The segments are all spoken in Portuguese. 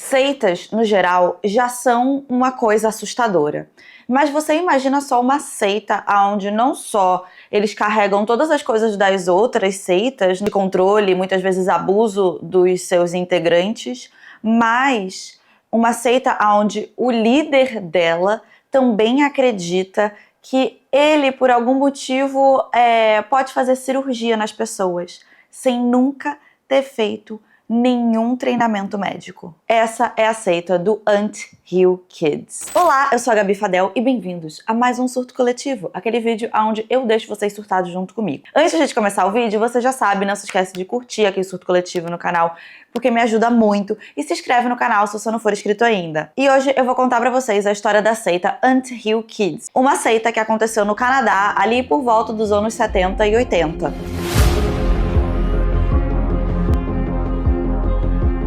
Seitas, no geral, já são uma coisa assustadora. Mas você imagina só uma seita onde não só eles carregam todas as coisas das outras seitas, de controle, muitas vezes abuso dos seus integrantes, mas uma seita onde o líder dela também acredita que ele, por algum motivo, pode fazer cirurgia nas pessoas, sem nunca ter feito nenhum treinamento médico. Essa é a seita do Ant Hill Kids. Olá, eu sou a Gabi Fadel e bem-vindos a mais um Surto Coletivo, aquele vídeo onde eu deixo vocês surtados junto comigo. Antes de começar o vídeo, você já sabe, não se esquece de curtir aqui o Surto Coletivo no canal, porque me ajuda muito, e se inscreve no canal se você não for inscrito ainda. E hoje eu vou contar pra vocês a história da seita Ant Hill Kids, uma seita que aconteceu no Canadá ali por volta dos anos 70 e 80.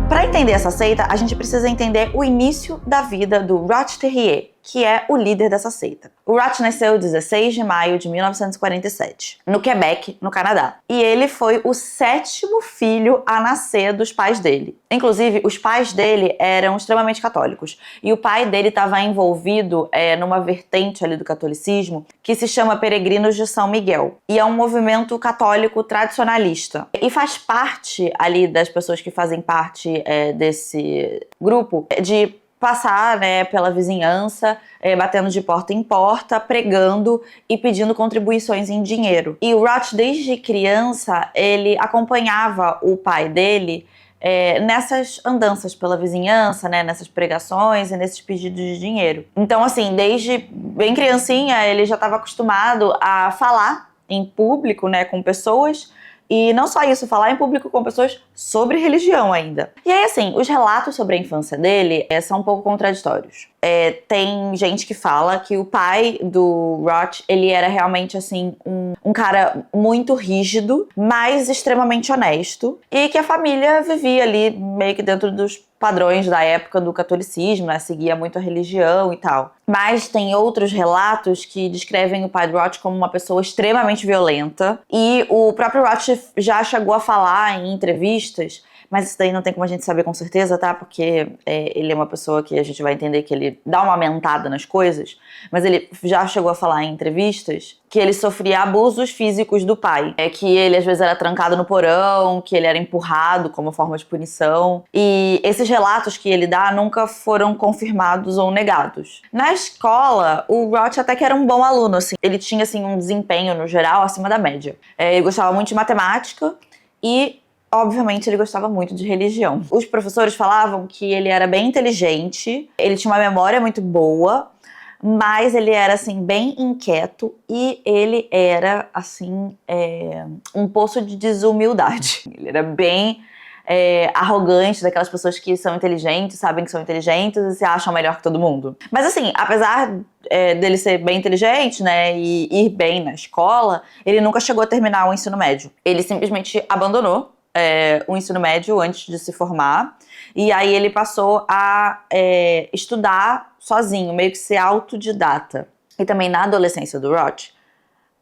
Para entender essa seita, a gente precisa entender o início da vida do Rot Terrier, que é o líder dessa seita. O Rot nasceu 16 de maio de 1947, no Quebec, no Canadá. E ele foi o 7º filho a nascer dos pais dele. Inclusive, os pais dele eram extremamente católicos. E o pai dele estava envolvido numa vertente ali do catolicismo que se chama Peregrinos de São Miguel. E é um movimento católico tradicionalista. E faz parte ali das pessoas que fazem parte desse grupo de passar, pela vizinhança, batendo de porta em porta, pregando e pedindo contribuições em dinheiro. E o Rot, desde criança, ele acompanhava o pai dele nessas andanças pela vizinhança, nessas pregações e nesses pedidos de dinheiro. Então, assim, desde bem criancinha, ele já estava acostumado a falar em público, com pessoas. E não só isso, falar em público com pessoas sobre religião ainda. E aí, assim, os relatos sobre a infância dele são um pouco contraditórios. Tem gente que fala que o pai do Rot, ele era realmente, assim, um cara muito rígido, mas extremamente honesto. E que a família vivia ali meio que dentro dos padrões da época do catolicismo, seguia muito a religião e tal. Mas tem outros relatos que descrevem o pai do Rot como uma pessoa extremamente violenta. E o próprio Rot já chegou a falar em entrevistas, mas isso daí não tem como a gente saber com certeza, tá? Porque ele é uma pessoa que a gente vai entender que ele dá uma mentada nas coisas, mas ele já chegou a falar em entrevistas que ele sofria abusos físicos do pai. Que ele às vezes era trancado no porão, que ele era empurrado como forma de punição. E esses relatos que ele dá nunca foram confirmados ou negados. Na escola, o Rot até que era um bom aluno, assim. Ele tinha, assim, um desempenho, no geral, acima da média. Ele gostava muito de matemática e, obviamente, ele gostava muito de religião. Os professores falavam que ele era bem inteligente, ele tinha uma memória muito boa, mas ele era, assim, bem inquieto e ele era, assim, um poço de desumildade. Ele era bem arrogante, daquelas pessoas que são inteligentes, sabem que são inteligentes e se acham melhor que todo mundo. Mas, assim, apesar dele ser bem inteligente, e ir bem na escola, ele nunca chegou a terminar o ensino médio. Ele simplesmente abandonou o ensino médio antes de se formar, e aí ele passou a estudar sozinho, meio que ser autodidata. E também na adolescência do Rot,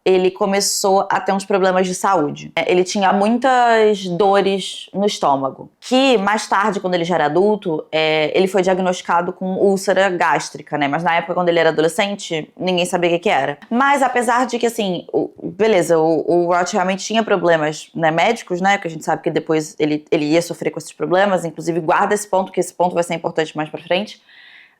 ele começou a ter uns problemas de saúde. Ele tinha muitas dores no estômago, que mais tarde, quando ele já era adulto, ele foi diagnosticado com úlcera gástrica, Mas na época, quando ele era adolescente, ninguém sabia o que era. Mas apesar de que, assim, o Rot realmente tinha problemas, médicos, que a gente sabe que depois ele ia sofrer com esses problemas, inclusive guarda esse ponto, que esse ponto vai ser importante mais pra frente.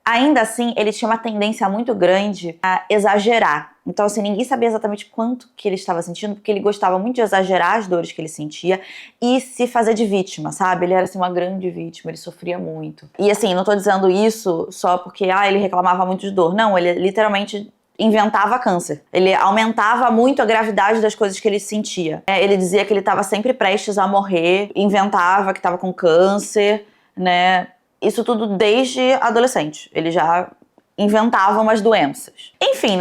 Ainda assim, ele tinha uma tendência muito grande a exagerar. Então, assim, ninguém sabia exatamente quanto que ele estava sentindo, porque ele gostava muito de exagerar as dores que ele sentia e se fazer de vítima, sabe? Ele era, assim, uma grande vítima, ele sofria muito. E, assim, não tô dizendo isso só porque, ele reclamava muito de dor. Não, ele literalmente inventava câncer. Ele aumentava muito a gravidade das coisas que ele sentia. Ele dizia que ele estava sempre prestes a morrer, inventava que estava com câncer, Isso tudo desde adolescente. Ele já inventava umas doenças. Enfim,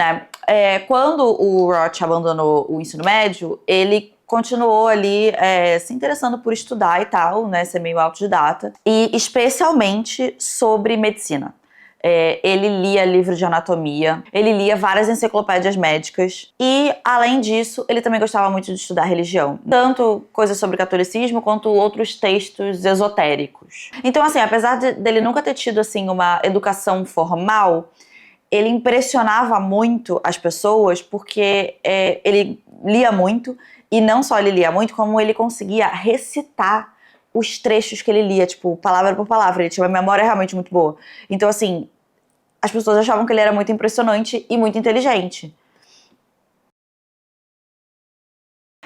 quando o Rot abandonou o ensino médio, ele continuou ali se interessando por estudar e tal, ser meio autodidata. E especialmente sobre medicina. Ele lia livro de anatomia, ele lia várias enciclopédias médicas e, além disso, ele também gostava muito de estudar religião. Tanto coisas sobre catolicismo quanto outros textos esotéricos. Então, assim, apesar dele nunca ter tido, assim, uma educação formal, ele impressionava muito as pessoas porque ele lia muito, e não só ele lia muito, como ele conseguia recitar os trechos que ele lia, tipo, palavra por palavra. Ele tinha uma memória realmente muito boa. Então, assim, as pessoas achavam que ele era muito impressionante e muito inteligente.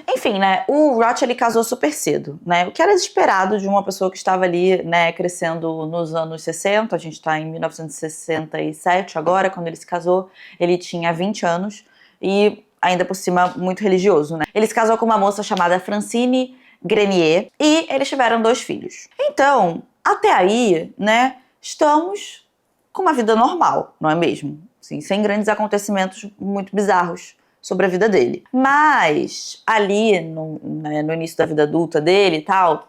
Enfim, né, o Roth, ele casou super cedo, né, o que era esperado de uma pessoa que estava ali, né, crescendo nos anos 60, a gente tá em 1967 agora, quando ele se casou, ele tinha 20 anos e ainda por cima muito religioso, né. Ele se casou com uma moça chamada Francine Grenier e eles tiveram 2 filhos. Então, até aí, né, estamos com uma vida normal, não é mesmo? Assim, sem grandes acontecimentos muito bizarros sobre a vida dele. Mas, ali, no início da vida adulta dele e tal,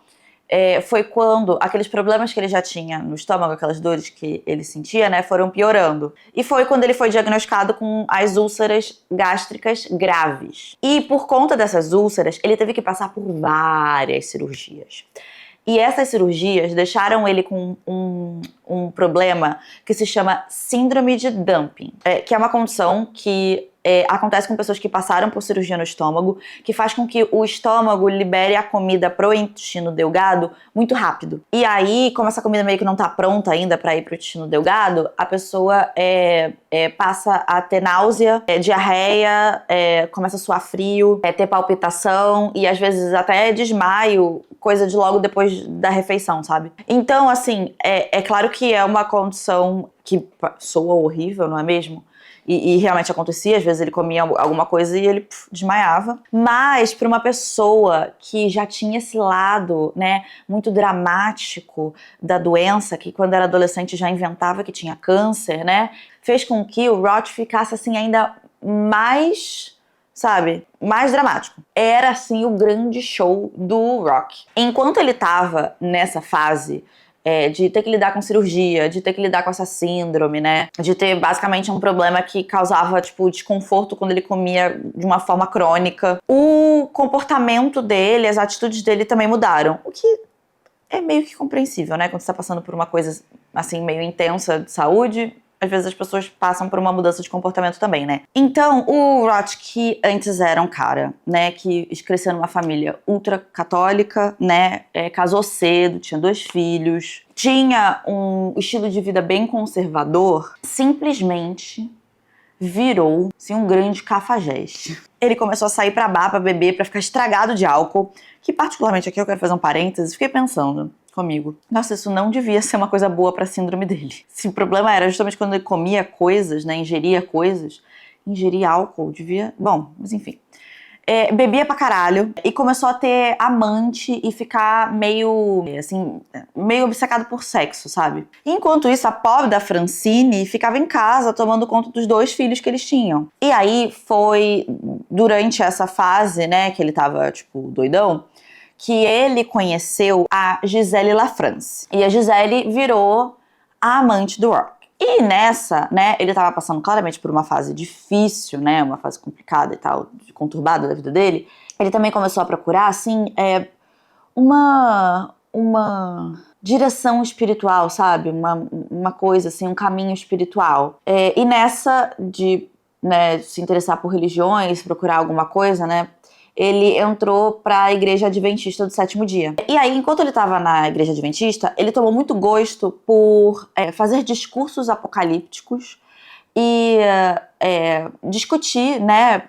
foi quando aqueles problemas que ele já tinha no estômago, aquelas dores que ele sentia, né, foram piorando. E foi quando ele foi diagnosticado com as úlceras gástricas graves. E por conta dessas úlceras, ele teve que passar por várias cirurgias. E essas cirurgias deixaram ele com um problema que se chama síndrome de dumping, que é uma condição que acontece com pessoas que passaram por cirurgia no estômago, que faz com que o estômago libere a comida pro intestino delgado muito rápido. E aí, como essa comida meio que não tá pronta ainda para ir pro intestino delgado, a pessoa passa a ter náusea, diarreia, começa a suar frio, ter palpitação e às vezes até desmaio, coisa de logo depois da refeição, sabe? Então, assim, é claro que é uma condição que soa horrível, não é mesmo? E realmente acontecia, às vezes ele comia alguma coisa e ele desmaiava. Mas para uma pessoa que já tinha esse lado, né, muito dramático da doença, que quando era adolescente já inventava que tinha câncer, né, fez com que o Roth ficasse assim ainda mais, sabe, mais dramático. Era assim o grande show do rock. Enquanto ele tava nessa fase de ter que lidar com cirurgia, de ter que lidar com essa síndrome, né? De ter basicamente um problema que causava, tipo, desconforto quando ele comia de uma forma crônica. O comportamento dele, as atitudes dele também mudaram. O que é meio que compreensível, né? Quando você tá passando por uma coisa, assim, meio intensa de saúde, às vezes as pessoas passam por uma mudança de comportamento também, né? Então, o Roth, que antes era um cara, né, que cresceu numa família ultra católica, né, casou cedo, tinha 2 filhos, tinha um estilo de vida bem conservador, simplesmente virou, assim, um grande cafajeste. Ele começou a sair pra bar, pra beber, pra ficar estragado de álcool, que particularmente aqui eu quero fazer um parênteses, fiquei pensando comigo, nossa, isso não devia ser uma coisa boa pra síndrome dele. Se o problema era justamente quando ele comia coisas, né, ingeria coisas, ingerir álcool devia, bom, mas enfim. Bebia pra caralho e começou a ter amante e ficar meio, assim, meio obcecado por sexo, sabe? Enquanto isso, a pobre da Francine ficava em casa tomando conta dos 2 filhos que eles tinham. E aí foi durante essa fase, né, que ele tava, tipo, doidão, que ele conheceu a Gisele LaFrance. E a Gisele virou a amante do Rock. E nessa, né, ele tava passando claramente por uma fase difícil, né, uma fase complicada e tal, conturbada da vida dele. Ele também começou a procurar, assim, uma direção espiritual, sabe? Uma coisa, assim, um caminho espiritual. E nessa de, né, se interessar por religiões, procurar alguma coisa, né, ele entrou para a Igreja Adventista do Sétimo Dia. E aí, enquanto ele estava na Igreja Adventista, ele tomou muito gosto por fazer discursos apocalípticos e discutir, né,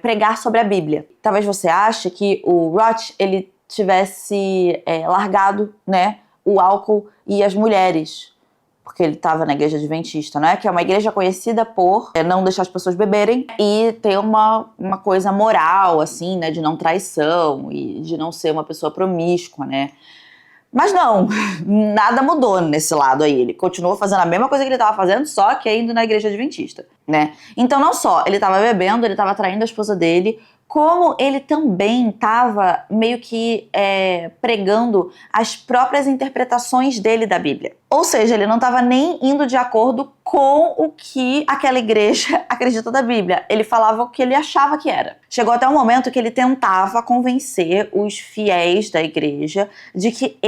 pregar sobre a Bíblia. Talvez você ache que o Roth, ele tivesse largado, né, o álcool e as mulheres, porque ele estava na Igreja Adventista, né? Que é uma igreja conhecida por não deixar as pessoas beberem e ter uma coisa moral, assim, né? De não traição e de não ser uma pessoa promíscua, né? Mas não, nada mudou nesse lado aí. Ele continuou fazendo a mesma coisa que ele estava fazendo, só que indo na Igreja Adventista, né? Então não só ele estava bebendo, ele estava traindo a esposa dele, como ele também estava meio que pregando as próprias interpretações dele da Bíblia. Ou seja, ele não estava nem indo de acordo com o que aquela igreja acredita da Bíblia. Ele falava o que ele achava que era. Chegou até um momento que ele tentava convencer os fiéis da igreja de que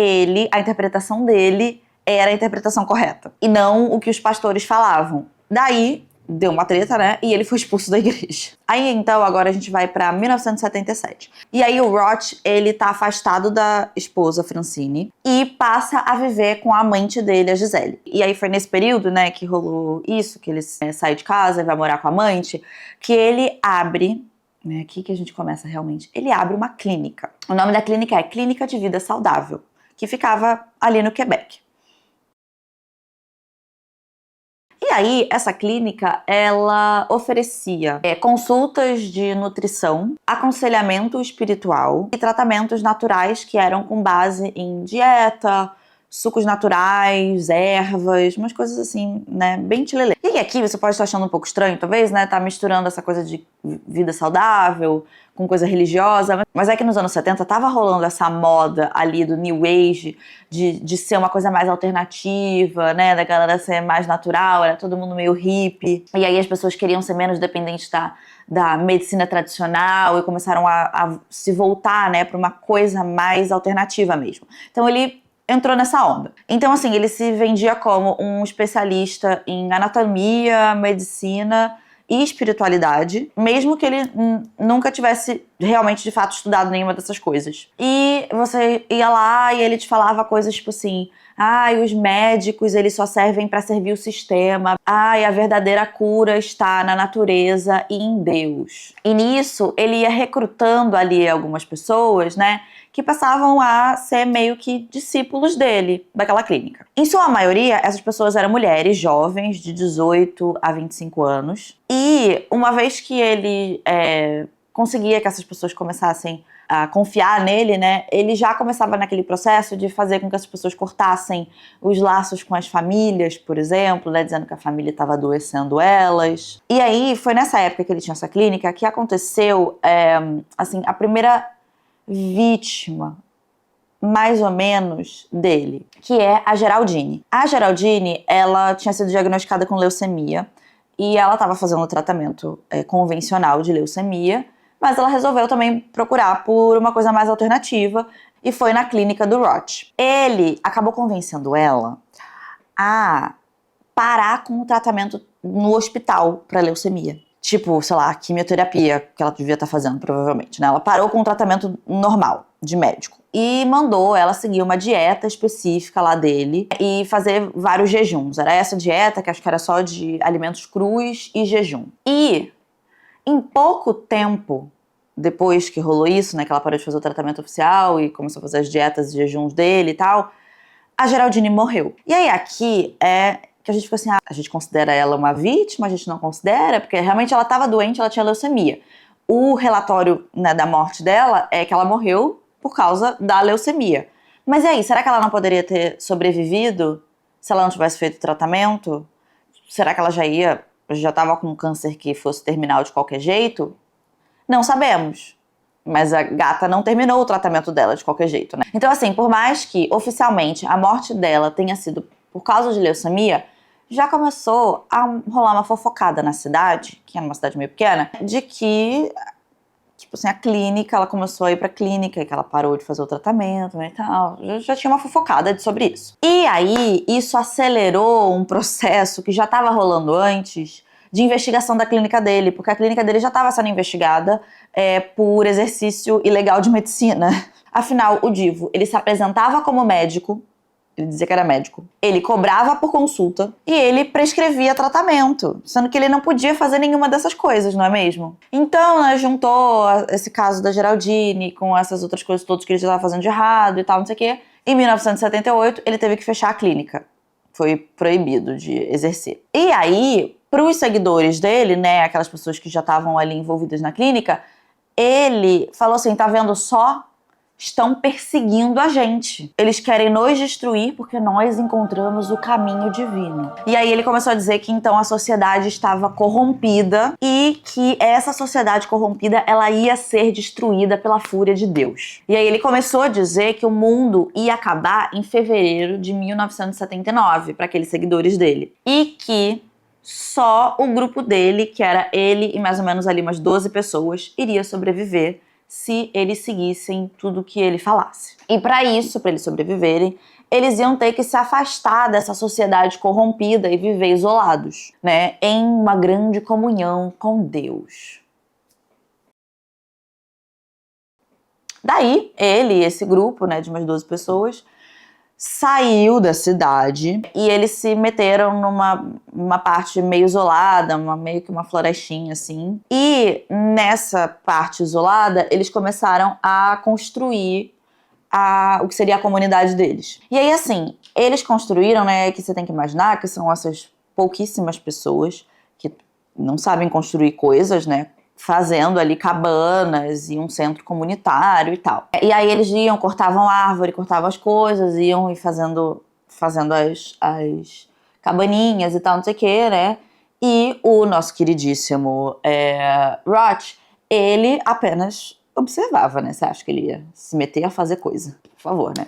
a interpretação dele era a interpretação correta, e não o que os pastores falavam. Daí, deu uma treta, né? E ele foi expulso da igreja. Aí, então, agora a gente vai pra 1977. E aí o Roth, ele tá afastado da esposa Francine e passa a viver com a amante dele, a Gisele. E aí foi nesse período, né, que rolou isso, que ele sai de casa e vai morar com a amante, que ele abre... É aqui que a gente começa realmente. Ele abre uma clínica. O nome da clínica é Clínica de Vida Saudável, que ficava ali no Quebec. E aí, essa clínica, ela oferecia consultas de nutrição, aconselhamento espiritual e tratamentos naturais que eram com base em dieta, sucos naturais, ervas, umas coisas assim, né, bem tilelê. E aqui você pode estar achando um pouco estranho, talvez, né, tá misturando essa coisa de vida saudável com coisa religiosa, mas é que nos anos 70 tava rolando essa moda ali do New Age, de ser uma coisa mais alternativa, né, da galera ser mais natural, era todo mundo meio hippie, e aí as pessoas queriam ser menos dependentes da medicina tradicional e começaram a se voltar, né, para uma coisa mais alternativa mesmo. Então ele entrou nessa onda. Então, assim, ele se vendia como um especialista em anatomia, medicina e espiritualidade, mesmo que ele nunca tivesse realmente, de fato, estudado nenhuma dessas coisas. E você ia lá e ele te falava coisas tipo assim: os médicos, eles só servem para servir o sistema. A verdadeira cura está na natureza e em Deus. E nisso, ele ia recrutando ali algumas pessoas, né, que passavam a ser meio que discípulos dele, daquela clínica. Em sua maioria, essas pessoas eram mulheres jovens, de 18 a 25 anos. E uma vez que ele conseguia que essas pessoas começassem a confiar nele, né, ele já começava naquele processo de fazer com que essas pessoas cortassem os laços com as famílias, por exemplo, né, dizendo que a família estava adoecendo elas. E aí, foi nessa época que ele tinha essa clínica que aconteceu, assim, a primeira vítima, mais ou menos, dele, que é a Geraldine. A Geraldine, ela tinha sido diagnosticada com leucemia e ela estava fazendo um tratamento convencional de leucemia, mas ela resolveu também procurar por uma coisa mais alternativa e foi na clínica do Roth. Ele acabou convencendo ela a parar com o tratamento no hospital para leucemia. Tipo, sei lá, quimioterapia que ela devia estar fazendo, provavelmente, né? Ela parou com o tratamento normal, de médico. E mandou ela seguir uma dieta específica lá dele e fazer vários jejuns. Era essa dieta, que acho que era só de alimentos crus e jejum. E, em pouco tempo depois que rolou isso, né, que ela parou de fazer o tratamento oficial e começou a fazer as dietas e jejuns dele e tal, a Geraldine morreu. E aí aqui que a gente ficou assim, a gente considera ela uma vítima, a gente não considera, porque realmente ela estava doente, ela tinha leucemia. O relatório, né, da morte dela é que ela morreu por causa da leucemia. Mas e aí, será que ela não poderia ter sobrevivido se ela não tivesse feito o tratamento? Será que ela já estava com um câncer que fosse terminal de qualquer jeito? Não sabemos. Mas a gata não terminou o tratamento dela de qualquer jeito, né? Então, assim, por mais que oficialmente a morte dela tenha sido por causa de leucemia, já começou a rolar uma fofocada na cidade, que é uma cidade meio pequena, de que, tipo assim, a clínica, ela começou a ir pra clínica e que ela parou de fazer o tratamento, né, e tal. Já tinha uma fofocada sobre isso. E aí, isso acelerou um processo que já estava rolando antes de investigação da clínica dele, porque a clínica dele já estava sendo investigada por exercício ilegal de medicina. Afinal, o Divo, ele se apresentava como médico, ele dizia que era médico, ele cobrava por consulta e ele prescrevia tratamento, sendo que ele não podia fazer nenhuma dessas coisas, não é mesmo? Então, né, juntou esse caso da Geraldine com essas outras coisas todas que ele já estava fazendo de errado e tal, não sei o quê. Em 1978, ele teve que fechar a clínica. Foi proibido de exercer. E aí, para os seguidores dele, né, aquelas pessoas que já estavam ali envolvidas na clínica, ele falou assim, tá vendo só? Estão perseguindo a gente. Eles querem nos destruir porque nós encontramos o caminho divino. E aí ele começou a dizer que então a sociedade estava corrompida e que essa sociedade corrompida, ela ia ser destruída pela fúria de Deus. E aí ele começou a dizer que o mundo ia acabar em fevereiro de 1979 para aqueles seguidores dele. E que só o grupo dele, que era ele e mais ou menos ali umas 12 pessoas, iria sobreviver se eles seguissem tudo que ele falasse. E para isso, para eles sobreviverem, eles iam ter que se afastar dessa sociedade corrompida e viver isolados, né, em uma grande comunhão com Deus. Daí, ele e esse grupo, né, de umas 12 pessoas, saiu da cidade e eles se meteram numa parte meio isolada, meio que uma florestinha assim. E nessa parte isolada, eles começaram a construir o que seria a comunidade deles. E aí, assim, eles construíram, né, que você tem que imaginar que são essas pouquíssimas pessoas que não sabem construir coisas, né, fazendo ali cabanas e um centro comunitário e tal. E aí eles iam, cortavam árvore, cortavam as coisas, iam e fazendo as cabaninhas e tal, não sei o que, né? E o nosso queridíssimo Roth, ele apenas observava, né? Você acha que ele ia se meter a fazer coisa? Por favor, né?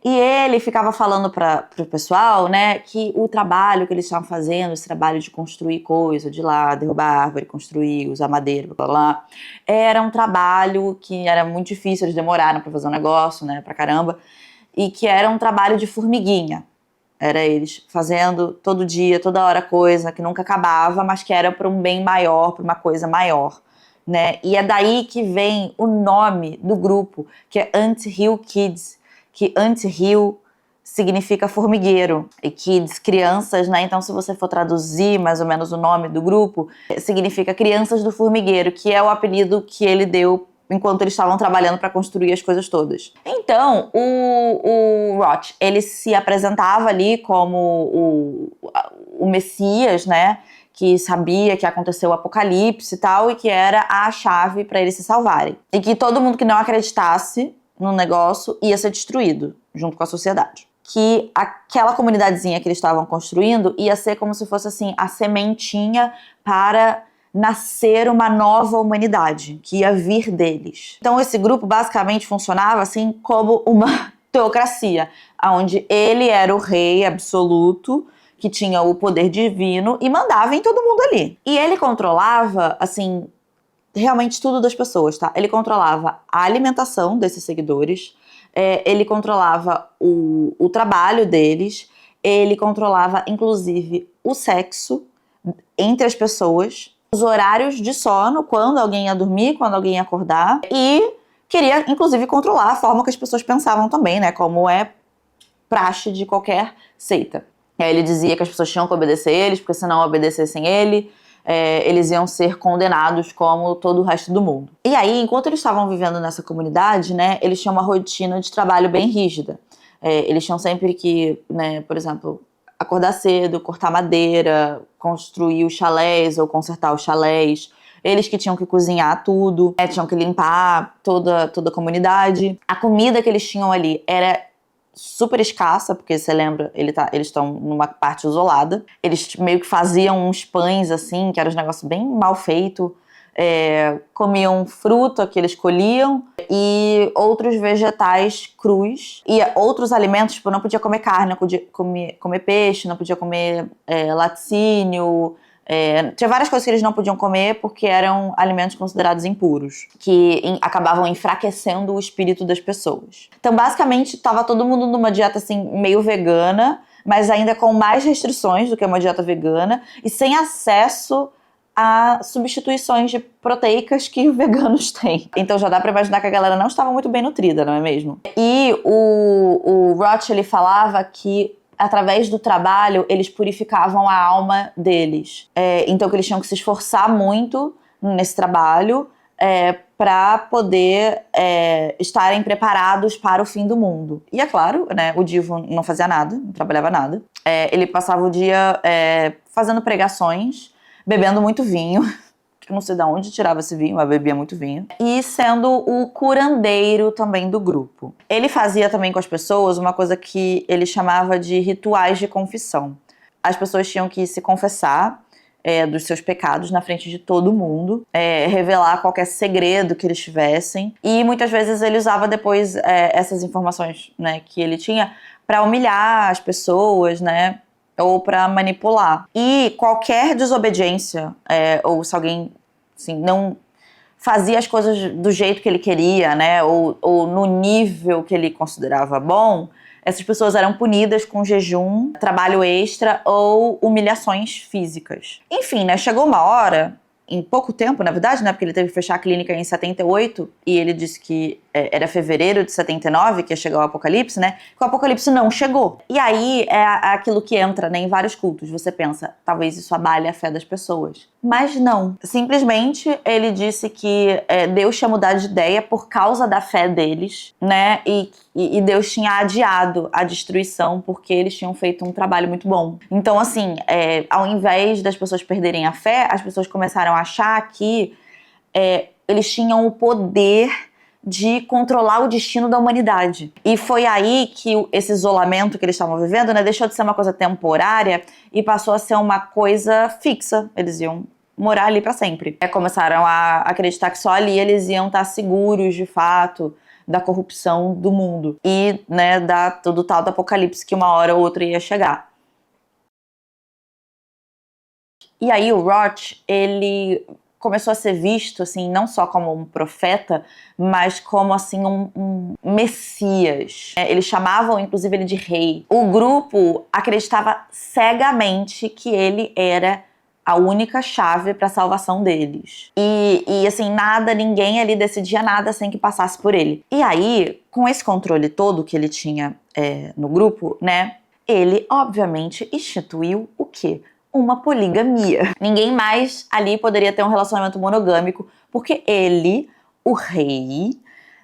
E ele ficava falando pro pessoal, né, que o trabalho que eles estavam fazendo, esse trabalho de construir coisa, de lá, derrubar árvore, construir, usar madeira, blá, blá, blá, era um trabalho que era muito difícil, eles demoraram pra fazer um negócio, né, pra caramba, e que era um trabalho de formiguinha. Era eles fazendo todo dia, toda hora coisa, que nunca acabava, mas que era para um bem maior, para uma coisa maior, né? E é daí que vem o nome do grupo, que é Ant Hill Kids, que Ant Hill significa formigueiro, e kids, crianças, né? Então, se você for traduzir mais ou menos o nome do grupo, significa Crianças do Formigueiro, que é o apelido que ele deu enquanto eles estavam trabalhando para construir as coisas todas. Então, o Roth, ele se apresentava ali como o Messias, né? Que sabia que aconteceu o apocalipse e tal, e que era a chave para eles se salvarem. E que todo mundo que não acreditasse no negócio ia ser destruído, junto com a sociedade. Que aquela comunidadezinha que eles estavam construindo ia ser como se fosse assim, a sementinha para nascer uma nova humanidade, que ia vir deles. Então esse grupo basicamente funcionava assim como uma teocracia, onde ele era o rei absoluto, que tinha o poder divino e mandava em todo mundo ali. E ele controlava, assim, realmente tudo das pessoas, tá? Ele controlava a alimentação desses seguidores, ele controlava o trabalho deles, ele controlava, inclusive, o sexo entre as pessoas, os horários de sono, quando alguém ia dormir, quando alguém ia acordar, e queria, inclusive, controlar a forma que as pessoas pensavam também, né? Como é praxe de qualquer seita. Aí ele dizia que as pessoas tinham que obedecer eles, porque se não obedecessem ele, eles iam ser condenados como todo o resto do mundo. E aí, enquanto eles estavam vivendo nessa comunidade, né, eles tinham uma rotina de trabalho bem rígida. Eles tinham sempre que, né, por exemplo, acordar cedo, cortar madeira, construir os chalés ou consertar os chalés. Eles que tinham que cozinhar tudo, tinham que limpar toda a comunidade. A comida que eles tinham ali era super escassa, porque você lembra, eles estão numa parte isolada. Eles meio que faziam uns pães assim, que era um negócio bem mal feito. Comiam fruta que eles colhiam e outros vegetais crus. E outros alimentos, tipo, não podia comer carne, não podia comer peixe, não podia comer laticínio. Tinha várias coisas que eles não podiam comer porque eram alimentos considerados impuros, que acabavam enfraquecendo o espírito das pessoas. Então, basicamente, estava todo mundo numa dieta assim, meio vegana, mas ainda com mais restrições do que uma dieta vegana e sem acesso a substituições de proteicas que veganos têm. Então já dá pra imaginar que a galera não estava muito bem nutrida, não é mesmo? E o Roth, ele falava que através do trabalho, eles purificavam a alma deles. Então que eles tinham que se esforçar muito nesse trabalho para poder estarem preparados para o fim do mundo. E é claro, né, o Divo não fazia nada, não trabalhava nada. Ele passava o dia fazendo pregações, bebendo muito vinho. Eu não sei de onde tirava esse vinho, mas bebia muito vinho. E sendo o curandeiro também do grupo. Ele fazia também com as pessoas uma coisa que ele chamava de rituais de confissão. As pessoas tinham que se confessar dos seus pecados na frente de todo mundo, revelar qualquer segredo que eles tivessem. E muitas vezes ele usava depois essas informações, né, que ele tinha para humilhar as pessoas, né? ou para manipular. E qualquer desobediência, ou se alguém assim, não fazia as coisas do jeito que ele queria, né, ou no nível que ele considerava bom, essas pessoas eram punidas com jejum, trabalho extra ou humilhações físicas. Enfim, né, chegou uma hora, em pouco tempo, na verdade, né, porque ele teve que fechar a clínica em 78, e ele disse que era fevereiro de 79 que ia chegar o apocalipse, né, que o apocalipse não chegou. E aí é aquilo que entra, né, em vários cultos. Você pensa, talvez isso abale a fé das pessoas. Mas não. Simplesmente ele disse que Deus tinha mudado de ideia por causa da fé deles, né, e Deus tinha adiado a destruição porque eles tinham feito um trabalho muito bom. Então, assim, ao invés das pessoas perderem a fé, as pessoas começaram a achar que eles tinham o poder de controlar o destino da humanidade. E foi aí que esse isolamento que eles estavam vivendo, né, deixou de ser uma coisa temporária e passou a ser uma coisa fixa. Eles iam morar ali para sempre. Começaram a acreditar que só ali eles iam estar seguros, de fato, da corrupção do mundo e, né, do tal do apocalipse que uma hora ou outra ia chegar. E aí o Roth, ele começou a ser visto, assim, não só como um profeta, mas como, assim, um messias. Eles chamavam, inclusive, ele de rei. O grupo acreditava cegamente que ele era a única chave para a salvação deles. E assim, ninguém ali decidia nada sem que passasse por ele. E aí, com esse controle todo que ele tinha no grupo, né, ele, obviamente, instituiu o quê? Uma poligamia. Ninguém mais ali poderia ter um relacionamento monogâmico, porque ele, o rei,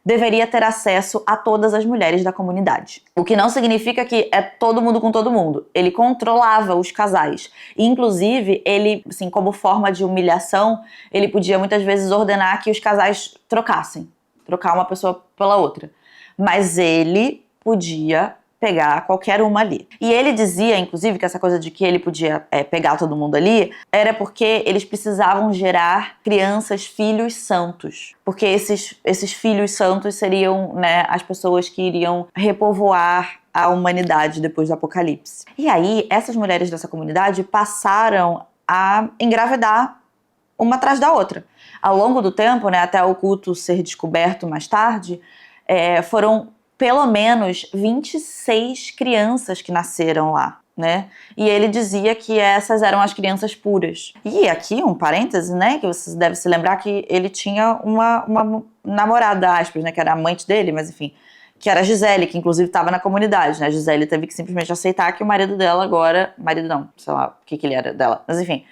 deveria ter acesso a todas as mulheres da comunidade. O que não significa que é todo mundo com todo mundo. Ele controlava os casais. E, inclusive, ele, assim, como forma de humilhação, ele podia muitas vezes ordenar que os casais trocar uma pessoa pela outra. Mas ele podia pegar qualquer uma ali. E ele dizia, inclusive, que essa coisa de que ele podia pegar todo mundo ali era porque eles precisavam gerar crianças, filhos santos. Porque esses filhos santos seriam, né, as pessoas que iriam repovoar a humanidade depois do apocalipse. E aí, essas mulheres dessa comunidade passaram a engravidar uma atrás da outra. Ao longo do tempo, né, até o culto ser descoberto mais tarde, foram pelo menos 26 crianças que nasceram lá, né? E ele dizia que essas eram as crianças puras. E aqui, um parêntese, né? Que você deve se lembrar que ele tinha uma namorada, aspas, né? Que era amante dele, mas enfim, que era a Gisele, que inclusive estava na comunidade, né? A Gisele teve que simplesmente aceitar que o marido dela agora... Marido não, sei lá o que ele era dela, mas enfim...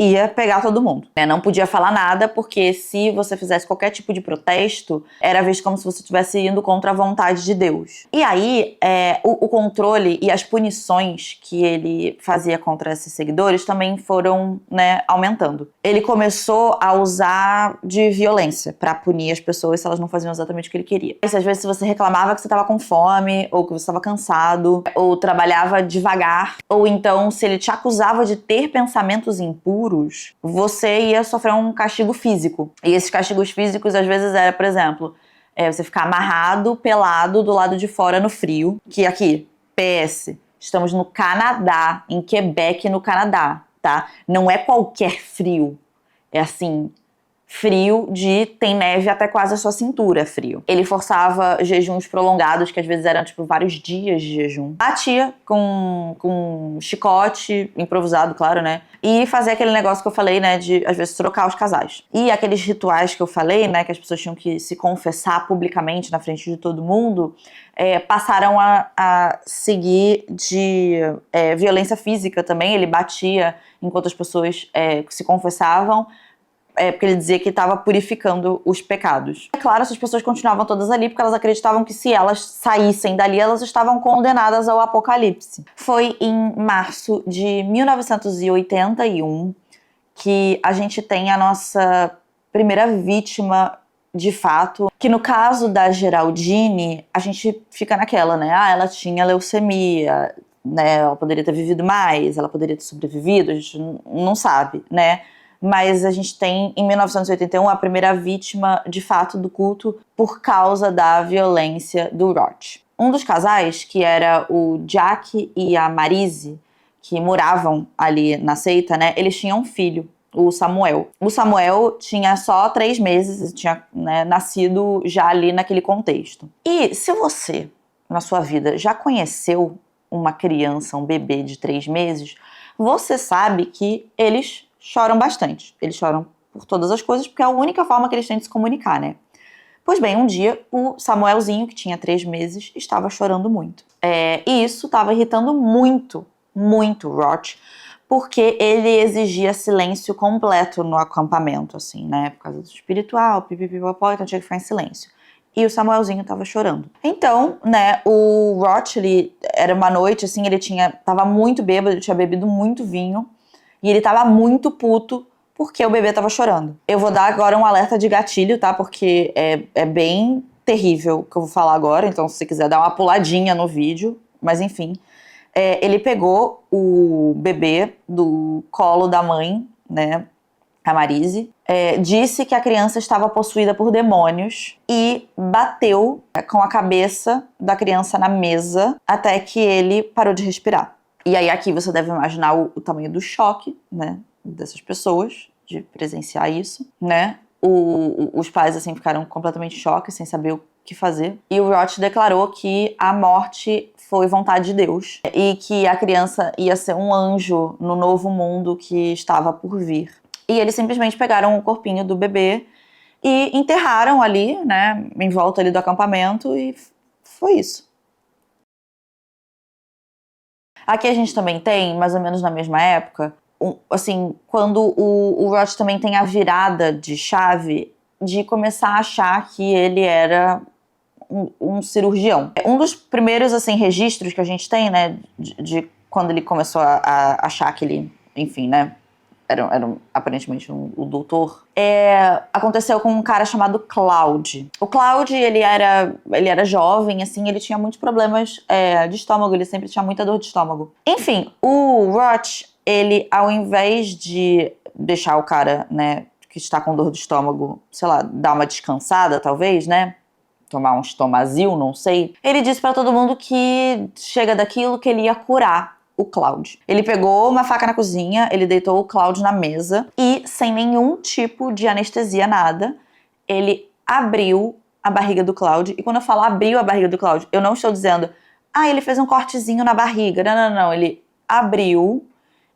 ia pegar todo mundo, né? Não podia falar nada, porque se você fizesse qualquer tipo de protesto, era visto como se você estivesse indo contra a vontade de Deus. E aí, o controle e as punições que ele fazia contra esses seguidores também foram, né, aumentando. Ele começou a usar de violência para punir as pessoas se elas não faziam exatamente o que ele queria. Às vezes, se você reclamava que você estava com fome, ou que você estava cansado, ou trabalhava devagar, ou então se ele te acusava de ter pensamentos impuros, você ia sofrer um castigo físico. E esses castigos físicos, às vezes, era, por exemplo, você ficar amarrado, pelado, do lado de fora no frio. Que aqui, PS, estamos no Canadá, em Quebec, no Canadá, tá? Não é qualquer frio. É assim... frio de tem neve até quase a sua cintura, frio. Ele forçava jejuns prolongados, que às vezes eram tipo vários dias de jejum. Batia com chicote, improvisado, claro, né? E fazia aquele negócio que eu falei, né, de às vezes trocar os casais. E aqueles rituais que eu falei, né, que as pessoas tinham que se confessar publicamente na frente de todo mundo, passaram a seguir de violência física também. Ele batia enquanto as pessoas se confessavam, porque ele dizia que estava purificando os pecados. É claro, essas pessoas continuavam todas ali porque elas acreditavam que se elas saíssem dali, elas estavam condenadas ao apocalipse. Foi em março de 1981 que a gente tem a nossa primeira vítima de fato, que no caso da Geraldine, a gente fica naquela, né? Ela tinha leucemia, né? Ela poderia ter vivido mais, ela poderia ter sobrevivido, a gente não sabe, né? Mas a gente tem, em 1981, a primeira vítima, de fato, do culto por causa da violência do Roth. Um dos casais, que era o Jack e a Marise, que moravam ali na seita, né, eles tinham um filho, o Samuel. O Samuel tinha só 3 meses, tinha, né, nascido já ali naquele contexto. E se você, na sua vida, já conheceu uma criança, um bebê de 3 meses, você sabe que eles choram bastante. Eles choram por todas as coisas, porque é a única forma que eles têm de se comunicar, né? Pois bem, um dia o Samuelzinho, que tinha 3 meses, estava chorando muito. E isso estava irritando muito, muito Roth, porque ele exigia silêncio completo no acampamento, assim, né? Por causa do espiritual, pipipipopó, então tinha que ficar em silêncio. E o Samuelzinho tava chorando. Então, né, o Roth, era uma noite, assim, tava muito bêbado, ele tinha bebido muito vinho, e ele tava muito puto porque o bebê tava chorando. Eu vou dar agora um alerta de gatilho, tá? Porque é bem terrível o que eu vou falar agora, então se você quiser dar uma puladinha no vídeo, mas enfim. Ele pegou o bebê do colo da mãe, né, a Marise, disse que a criança estava possuída por demônios e bateu com a cabeça da criança na mesa até que ele parou de respirar. E aí aqui você deve imaginar o tamanho do choque, né, dessas pessoas, de presenciar isso, né? Os pais, assim, ficaram completamente em choque, sem saber o que fazer. E o Roth declarou que a morte foi vontade de Deus e que a criança ia ser um anjo no novo mundo que estava por vir. E eles simplesmente pegaram o corpinho do bebê e enterraram ali, né, em volta ali do acampamento, e foi isso. Aqui a gente também tem, mais ou menos na mesma época, assim, quando o Roth também tem a virada de chave de começar a achar que ele era um cirurgião. Um dos primeiros, assim, registros que a gente tem, né, de quando ele começou a achar que ele, enfim, né, era aparentemente o doutor, aconteceu com um cara chamado Claude. O Claude, ele era jovem, assim, ele tinha muitos problemas de estômago, ele sempre tinha muita dor de estômago. Enfim, o Roth, ele, ao invés de deixar o cara, né, que está com dor de estômago, sei lá, dar uma descansada, talvez, né, tomar um Estomazil, não sei, ele disse pra todo mundo que chega daquilo que ele ia curar o Claude. Ele pegou uma faca na cozinha, ele deitou o Claude na mesa e, sem nenhum tipo de anestesia, nada, ele abriu a barriga do Claude. E quando eu falo abriu a barriga do Claude, eu não estou dizendo, ele fez um cortezinho na barriga. Não. Ele abriu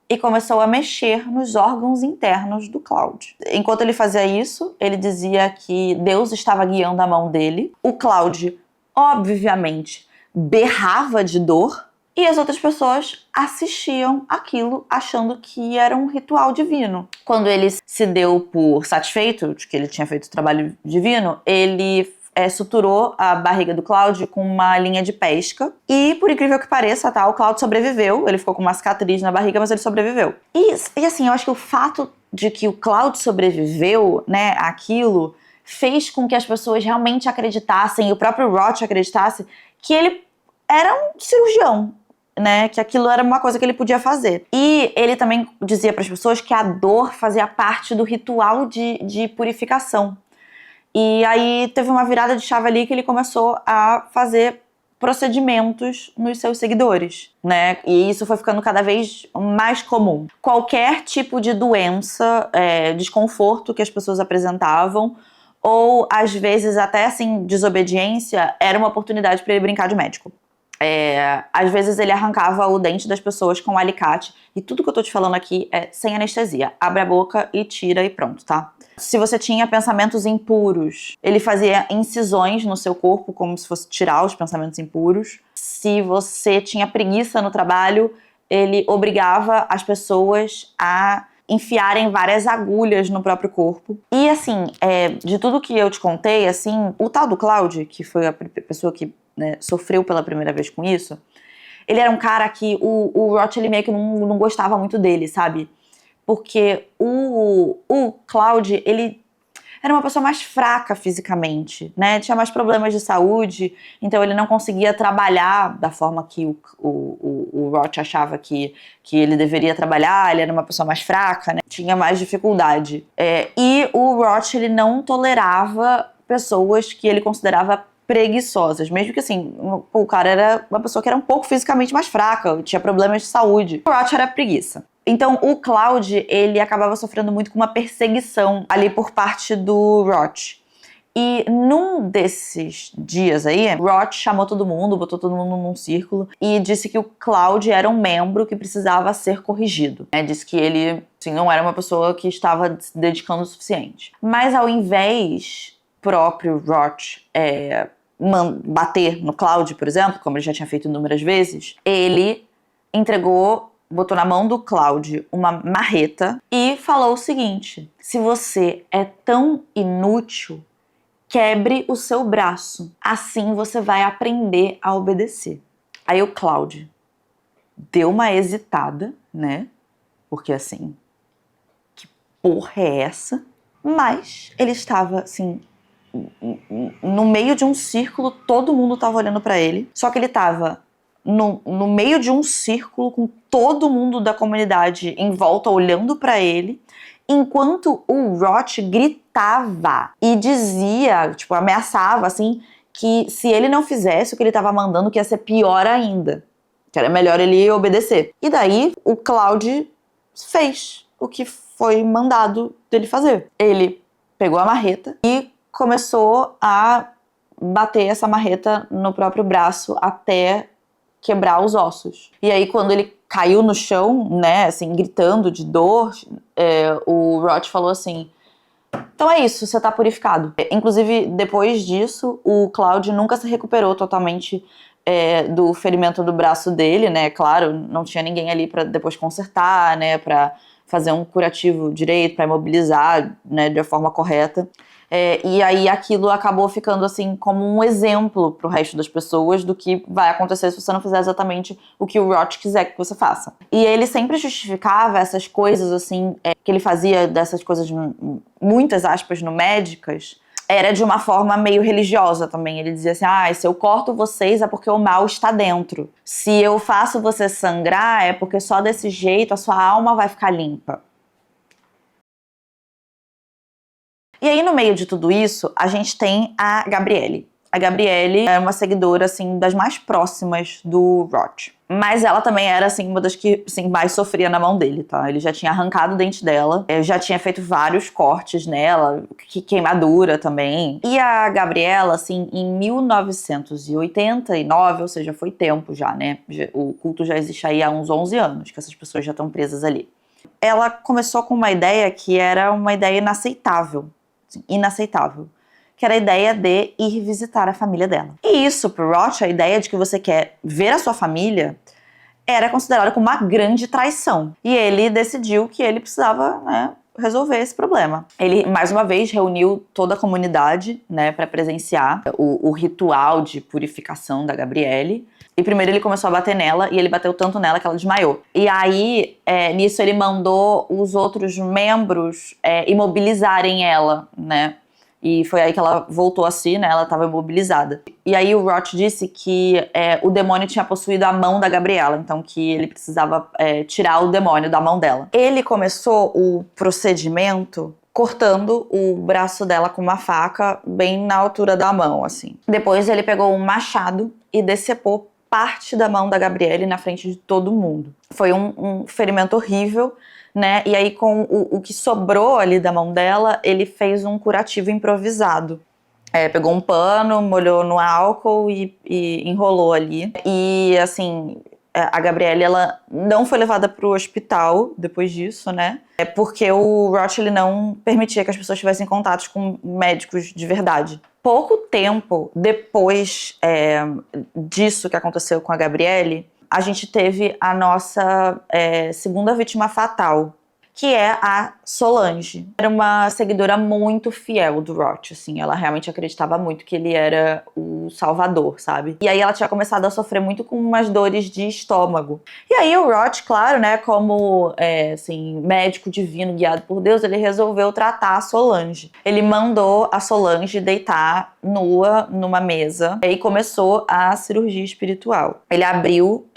e começou a mexer nos órgãos internos do Claude. Enquanto ele fazia isso, ele dizia que Deus estava guiando a mão dele. O Claude, obviamente, berrava de dor e as outras pessoas assistiam aquilo achando que era um ritual divino. Quando ele se deu por satisfeito de que ele tinha feito o trabalho divino, ele suturou a barriga do Claude com uma linha de pesca. E, por incrível que pareça, tá, o Claude sobreviveu. Ele ficou com uma cicatriz na barriga, mas ele sobreviveu. E assim, eu acho que o fato de que o Claude sobreviveu, né, aquilo, fez com que as pessoas realmente acreditassem, e o próprio Roth acreditasse, que ele era um cirurgião, né, que aquilo era uma coisa que ele podia fazer. E ele também dizia para as pessoas que a dor fazia parte do ritual de purificação. E aí teve uma virada de chave ali que ele começou a fazer procedimentos nos seus seguidores, né? E isso foi ficando cada vez mais comum. Qualquer tipo de doença, desconforto que as pessoas apresentavam, ou às vezes até assim, desobediência, era uma oportunidade para ele brincar de médico. Às vezes ele arrancava o dente das pessoas com um alicate, e tudo que eu tô te falando aqui é sem anestesia. Abre a boca e tira e pronto, tá? Se você tinha pensamentos impuros, ele fazia incisões no seu corpo como se fosse tirar os pensamentos impuros. Se você tinha preguiça no trabalho, ele obrigava as pessoas a enfiarem várias agulhas no próprio corpo. E assim, de tudo que eu te contei, assim, o tal do Claude, que foi a pessoa que, né, sofreu pela primeira vez com isso, ele era um cara que o Roth, ele meio que não gostava muito dele, sabe? Porque o Claude, ele era uma pessoa mais fraca fisicamente, né? Tinha mais problemas de saúde, então ele não conseguia trabalhar da forma que o Roth achava que ele deveria trabalhar. Ele era uma pessoa mais fraca, né? Tinha mais dificuldade. E o Roth, ele não tolerava pessoas que ele considerava preguiçosas. Mesmo que, assim, o cara era uma pessoa que era um pouco fisicamente mais fraca, tinha problemas de saúde. O Rot era preguiça. Então, o Cloud, ele acabava sofrendo muito com uma perseguição ali por parte do Rot. E num desses dias aí, Rot chamou todo mundo, botou todo mundo num círculo e disse que o Cloud era um membro que precisava ser corrigido. Disse que ele, assim, não era uma pessoa que estava se dedicando o suficiente. Mas ao invés próprio Rot bater no Cloud, por exemplo, como ele já tinha feito inúmeras vezes, ele botou na mão do Cloud uma marreta e falou o seguinte: se você é tão inútil, quebre o seu braço. Assim você vai aprender a obedecer. Aí o Cloud deu uma hesitada, né? Porque assim, que porra é essa? Mas ele estava assim, no meio de um círculo, todo mundo estava olhando pra ele. Só que ele estava no meio de um círculo com todo mundo da comunidade em volta olhando pra ele, enquanto o Rot gritava e dizia, tipo, ameaçava, assim, que se ele não fizesse o que ele estava mandando, que ia ser pior ainda, que era melhor ele obedecer. E daí, o Cloud fez o que foi mandado dele fazer. Ele pegou a marreta e começou a bater essa marreta no próprio braço até quebrar os ossos. E aí, quando ele caiu no chão, né, assim, gritando de dor, o Rot falou assim: então é isso, você tá purificado. Inclusive, depois disso, o Cloud nunca se recuperou totalmente do ferimento do braço dele, né, claro, não tinha ninguém ali pra depois consertar, né, pra fazer um curativo direito, pra imobilizar, né, de forma correta. E aí aquilo acabou ficando assim como um exemplo pro resto das pessoas do que vai acontecer se você não fizer exatamente o que o Rot quiser que você faça. E ele sempre justificava essas coisas assim, que ele fazia dessas coisas, muitas aspas, médicas, era de uma forma meio religiosa também. Ele dizia assim: se eu corto vocês é porque o mal está dentro. Se eu faço você sangrar é porque só desse jeito a sua alma vai ficar limpa. E aí, no meio de tudo isso, a gente tem a Gabrielle. A Gabrielle é uma seguidora, assim, das mais próximas do Rot. Mas ela também era, assim, uma das que, assim, mais sofria na mão dele, tá? Ele já tinha arrancado o dente dela, já tinha feito vários cortes nela, queimadura também. E a Gabriela, assim, em 1989, ou seja, foi tempo já, né? O culto já existe aí há uns 11 anos, que essas pessoas já estão presas ali. Ela começou com uma ideia que era uma ideia inaceitável, que era a ideia de ir visitar a família dela. E isso, pro Rot, a ideia de que você quer ver a sua família era considerada como uma grande traição. E ele decidiu que ele precisava, né, resolver esse problema. Ele, mais uma vez, reuniu toda a comunidade, né, para presenciar o ritual de purificação da Gabrielle. E primeiro ele começou a bater nela, e ele bateu tanto nela que ela desmaiou. E aí, nisso ele mandou os outros membros imobilizarem ela, né? E foi aí que ela voltou a si, né? Ela estava imobilizada. E aí o Rot disse que o demônio tinha possuído a mão da Gabriela, então que ele precisava tirar o demônio da mão dela. Ele começou o procedimento cortando o braço dela com uma faca bem na altura da mão, assim. Depois ele pegou um machado e decepou parte da mão da Gabrielle na frente de todo mundo. Foi um ferimento horrível, né? E aí com o que sobrou ali da mão dela, ele fez um curativo improvisado. Pegou um pano, molhou no álcool e enrolou ali. E assim, a Gabrielle, ela não foi levada pro hospital depois disso, né? Porque o Rot, ele não permitia que as pessoas tivessem contatos com médicos de verdade. Pouco tempo depois disso que aconteceu com a Gabrielle, a gente teve a nossa segunda vítima fatal, que é a Solange. Era uma seguidora muito fiel do Rot, assim, ela realmente acreditava muito que ele era o salvador, sabe? E aí ela tinha começado a sofrer muito com umas dores de estômago. E aí o Rot, claro, né, como assim, médico divino guiado por Deus, ele resolveu tratar a Solange. Ele mandou a Solange deitar nua numa mesa e começou a cirurgia espiritual. Ele abriu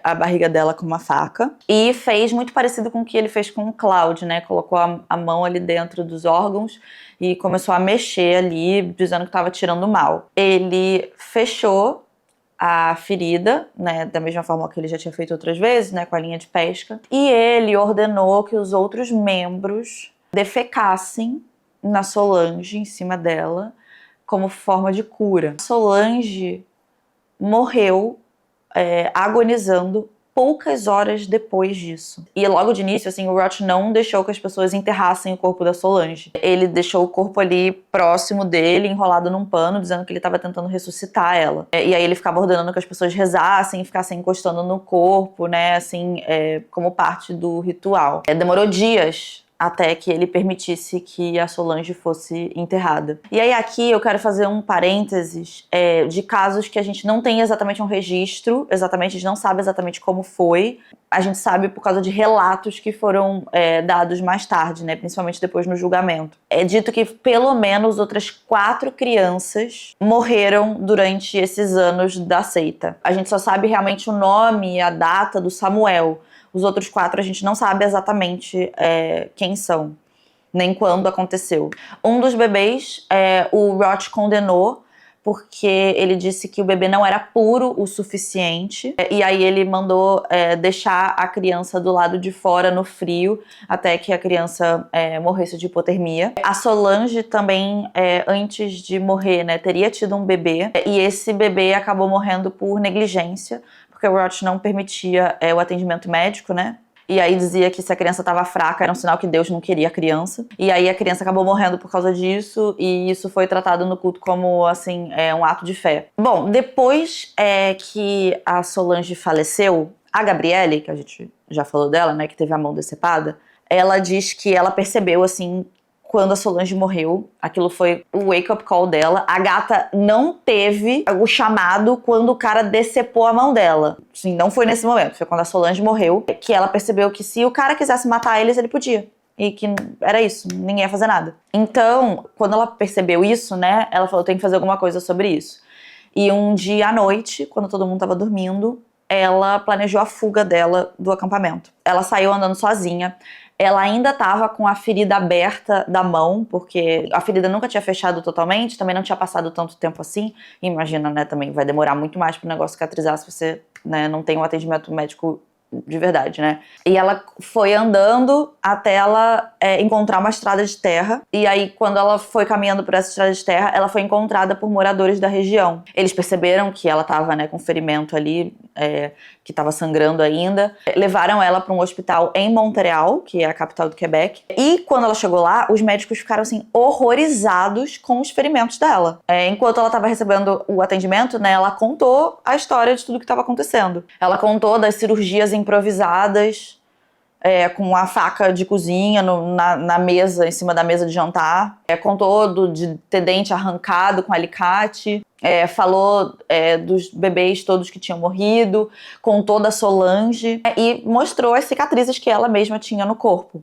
a barriga dela com uma faca e fez muito parecido com o que ele fez com o Cloud, né? Colocou a mão ali dentro dos órgãos e começou a mexer ali, dizendo que estava tirando mal. Ele fechou a ferida, né, da mesma forma que ele já tinha feito outras vezes, né, com a linha de pesca, e ele ordenou que os outros membros defecassem na Solange, em cima dela, como forma de cura. Solange morreu agonizando poucas horas depois disso. E logo de início, assim, o Roach não deixou que as pessoas enterrassem o corpo da Solange. Ele deixou o corpo ali próximo dele, enrolado num pano, dizendo que ele estava tentando ressuscitar ela. E aí ele ficava ordenando que as pessoas rezassem e ficassem encostando no corpo, né, assim, como parte do ritual. Demorou dias até que ele permitisse que a Solange fosse enterrada. E aí aqui eu quero fazer um parênteses de casos que a gente não tem exatamente um registro, exatamente, a gente não sabe exatamente como foi. A gente sabe por causa de relatos que foram dados mais tarde, né, principalmente depois no julgamento. É dito que pelo menos outras 4 crianças morreram durante esses anos da seita. A gente só sabe realmente o nome e a data do Samuel. Os outros 4 a gente não sabe exatamente quem são, nem quando aconteceu. Um dos bebês, o Roach condenou porque ele disse que o bebê não era puro o suficiente. E aí ele mandou deixar a criança do lado de fora no frio até que a criança morresse de hipotermia. A Solange também, antes de morrer, né, teria tido um bebê. E esse bebê acabou morrendo por negligência, porque o Roach não permitia o atendimento médico, né? E aí dizia que se a criança estava fraca era um sinal que Deus não queria a criança. E aí a criança acabou morrendo por causa disso, e isso foi tratado no culto como, assim, um ato de fé. Bom, depois que a Solange faleceu, a Gabrielle, que a gente já falou dela, né, que teve a mão decepada, ela diz que ela percebeu, assim, quando a Solange morreu, aquilo foi o wake-up call dela. A gata não teve o chamado quando o cara decepou a mão dela. Assim, não foi nesse momento, foi quando a Solange morreu que ela percebeu que se o cara quisesse matar eles, ele podia. E que era isso, ninguém ia fazer nada. Então, quando ela percebeu isso, né, ela falou, tem que fazer alguma coisa sobre isso. E um dia à noite, quando todo mundo tava dormindo, ela planejou a fuga dela do acampamento. Ela saiu andando sozinha. Ela ainda estava com a ferida aberta da mão, porque a ferida nunca tinha fechado totalmente, também não tinha passado tanto tempo assim. Imagina, né, também vai demorar muito mais para o negócio cicatrizar se você, né, não tem um atendimento médico de verdade, né? E ela foi andando até ela encontrar uma estrada de terra. E aí, quando ela foi caminhando por essa estrada de terra, ela foi encontrada por moradores da região. Eles perceberam que ela estava, né, com ferimento ali, que estava sangrando ainda. Levaram ela para um hospital em Montreal, que é a capital do Quebec. E quando ela chegou lá, os médicos ficaram, assim, horrorizados com os ferimentos dela. Enquanto ela estava recebendo o atendimento, né, ela contou a história de tudo que estava acontecendo. Ela contou das cirurgias improvisadas, com a faca de cozinha na mesa, em cima da mesa de jantar. Contou de ter dente arrancado com alicate. Falou dos bebês todos que tinham morrido. Contou da Solange. E mostrou as cicatrizes que ela mesma tinha no corpo.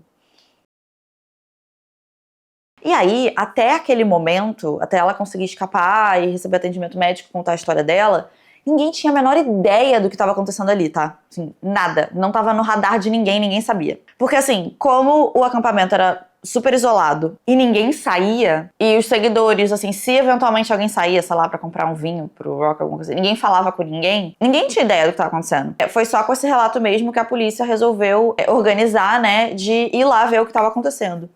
E aí, até aquele momento, até ela conseguir escapar e receber atendimento médico, contar a história dela, ninguém tinha a menor ideia do que estava acontecendo ali, tá? Assim, nada. Não estava no radar de ninguém, ninguém sabia. Porque assim, como o acampamento era super isolado e ninguém saía, e os seguidores, assim, se eventualmente alguém saía, sei lá, pra comprar um vinho pro Rock, alguma coisa, ninguém falava com ninguém, ninguém tinha ideia do que estava acontecendo. Foi só com esse relato mesmo que a polícia resolveu organizar, né, de ir lá ver o que estava acontecendo.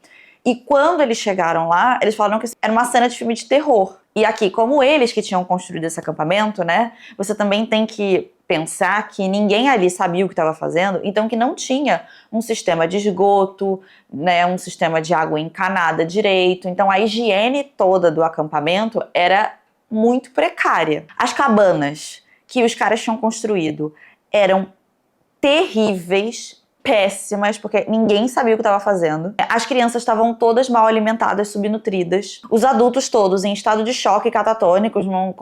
E quando eles chegaram lá, eles falaram que era uma cena de filme de terror. E aqui, como eles que tinham construído esse acampamento, né, você também tem que pensar que ninguém ali sabia o que estava fazendo, então que não tinha um sistema de esgoto, né, um sistema de água encanada direito. Então a higiene toda do acampamento era muito precária. As cabanas que os caras tinham construído eram terríveis, péssimas, porque ninguém sabia o que estava fazendo. As crianças estavam todas mal alimentadas, subnutridas. Os adultos todos em estado de choque, catatônicos, não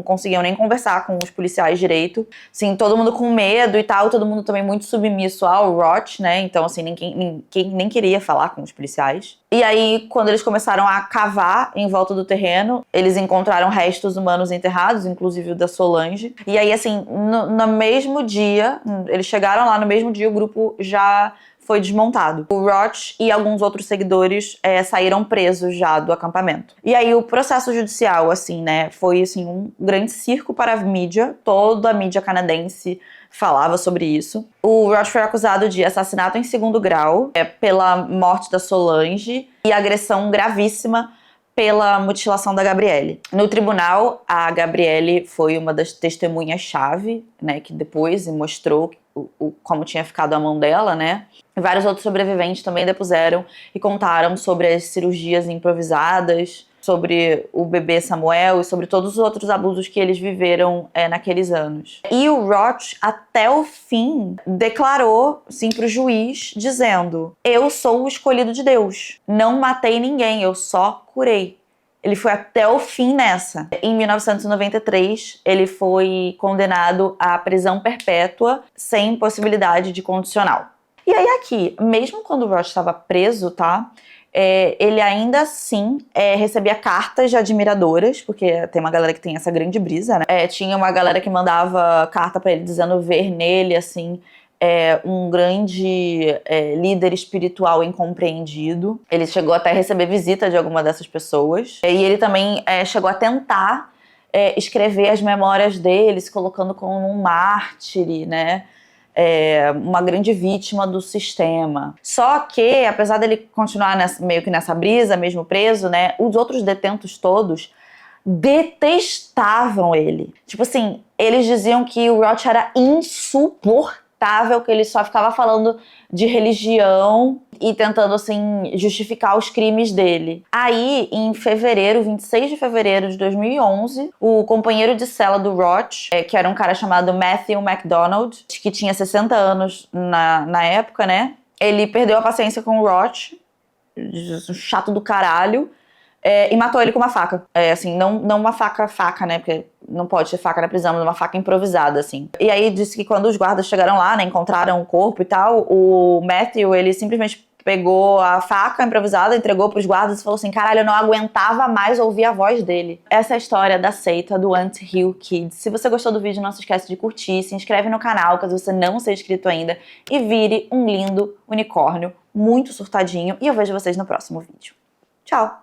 conseguiam nem conversar com os policiais direito. Assim, todo mundo com medo e tal, todo mundo também muito submisso ao Roth, né? Então, assim, ninguém nem queria falar com os policiais. E aí, quando eles começaram a cavar em volta do terreno, eles encontraram restos humanos enterrados, inclusive o da Solange. E aí, assim, no mesmo dia, eles chegaram lá, no mesmo dia o grupo já foi desmontado. O Roth e alguns outros seguidores saíram presos já do acampamento. E aí o processo judicial, assim, né, foi assim, um grande circo para a mídia. Toda a mídia canadense falava sobre isso. O Roth foi acusado de assassinato em segundo grau, pela morte da Solange e agressão gravíssima pela mutilação da Gabrielle. No tribunal, a Gabrielle foi uma das testemunhas-chave, né, que depois mostrou como tinha ficado a mão dela, né? Vários outros sobreviventes também depuseram e contaram sobre as cirurgias improvisadas, sobre o bebê Samuel e sobre todos os outros abusos que eles viveram naqueles anos. E o Roth, até o fim, declarou, sim, pro juiz, dizendo: eu sou o escolhido de Deus. Não matei ninguém, eu só curei. Ele foi até o fim nessa. Em 1993, ele foi condenado à prisão perpétua sem possibilidade de condicional. E aí aqui, mesmo quando o Roth estava preso, tá? Ele ainda assim recebia cartas de admiradoras, porque tem uma galera que tem essa grande brisa, né? Tinha uma galera que mandava carta pra ele dizendo ver nele, assim, um grande líder espiritual incompreendido. Ele chegou até a receber visita de alguma dessas pessoas. E ele também chegou a tentar escrever as memórias dele, se colocando como um mártir, né? Uma grande vítima do sistema. Só que, apesar dele continuar meio que nessa brisa, mesmo preso, né, os outros detentos todos detestavam ele. Tipo assim, eles diziam que o Roth era insuportável, que ele só ficava falando de religião e tentando, assim, justificar os crimes dele. Aí, em fevereiro, 26 de fevereiro de 2011, o companheiro de cela do Roth, que era um cara chamado Matthew MacDonald, que tinha 60 anos na época, né? Ele perdeu a paciência com o Roth, chato do caralho, e matou ele com uma faca. Assim, não uma faca, né? Porque não pode ter faca na prisão, mas uma faca improvisada, assim. E aí disse que quando os guardas chegaram lá, né, encontraram o corpo e tal, o Matthew, ele simplesmente pegou a faca improvisada, entregou pros guardas e falou assim: caralho, eu não aguentava mais ouvir a voz dele. Essa é a história da seita do Ant Hill Kids. Se você gostou do vídeo, não se esquece de curtir, se inscreve no canal, caso você não seja inscrito ainda, e vire um lindo unicórnio muito surtadinho. E eu vejo vocês no próximo vídeo. Tchau!